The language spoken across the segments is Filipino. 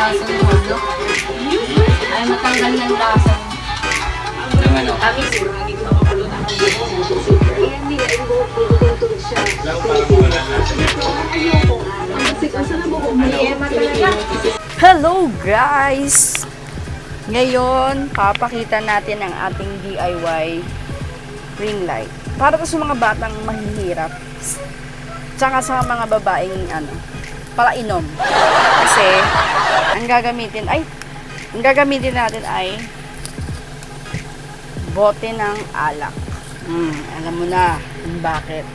lasa ng ulo. Ay, matanggal ng lasa. Ng ano? Kami siguro naging makakulot ang Ayan nila, yung buhok ko, tutulog siya. Ayoko nga. Kasi kung saan na buhok mo, talaga. Hello guys! Ngayon, papakita natin ang ating DIY ring light. Para to sa mga batang mahihirap. Tsaka sa mga babaeng palainom. Kasi, ang gagamitin natin ay bote ng alak. Alam mo na kung bakit.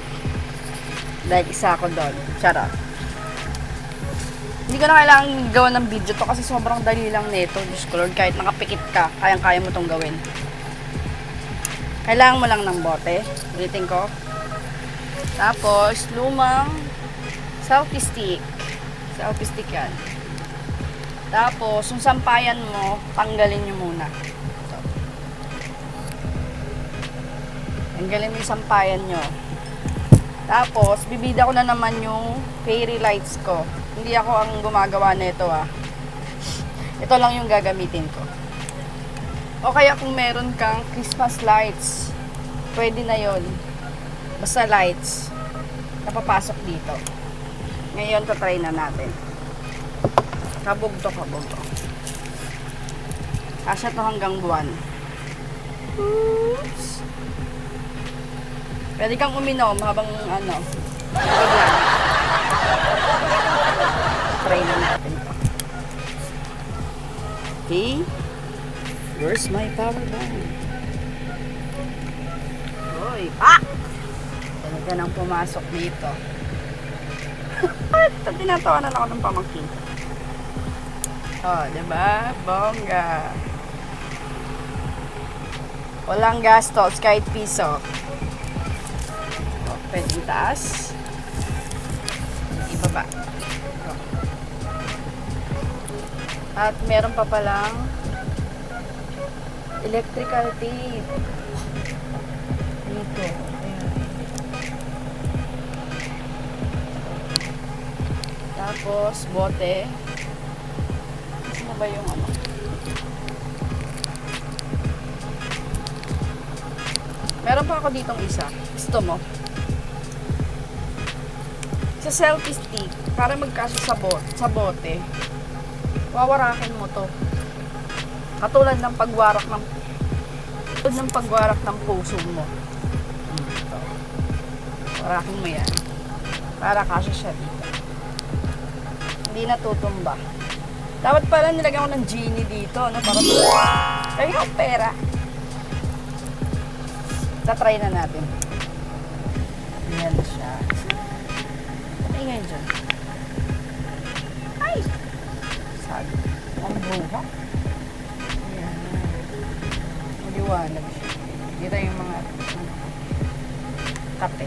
Dahil isa ako doon. Charot. Hindi ko na kailangan gawa ng video to kasi sobrang dali lang nito. Diyos ko Lord, kahit nakapikit ka, kayang-kaya mo tong gawin. Kailangan mo lang ng bote. Ulitin ko. Tapos, lumang selfie stick. Selfie stick yan. Tapos, yung sampayan mo, tanggalin nyo muna. So, tanggalin mo yung sampayan nyo. Tapos, bibida ko na naman yung fairy lights ko. Hindi ako ang gumagawa nito Ito lang yung gagamitin ko. O kaya kung meron kang Christmas lights, pwede na yon. Basta lights, napapasok dito. Ngayon, tatry na natin. Kabog to. Kasya to hanggang buwan. Oops! Pwede kang uminom habang tubig lang. Try na natin to. Okay. Where's my power bank? Hoy, talaga nang pumasok dito. Tinatawanan ako ng pamangkin. Diba? Bongga. Walang gastos, kahit piso. Pwede itaas. Ibaba. At meron pa palang electrical tape. Dito. Ayan. Tapos, bote. Ano ba yung Meron pa ako ditong isa. Gusto mo? Sa selfie stick, para magkasya sa bote, wawarakin mo to. Katulad ng pagwarak ng puso mo. Ito. Warakin mo yan. Para kasya siya dito. Hindi natutumba. Dapat pala nilagyan ko ng genie dito, para kaya yung pera. Tatry na natin. Ayan siya. Ingay dyan. Ay! Sabi. Ang buha. Ayan. Maliwanag siya. Dito yung mga kape.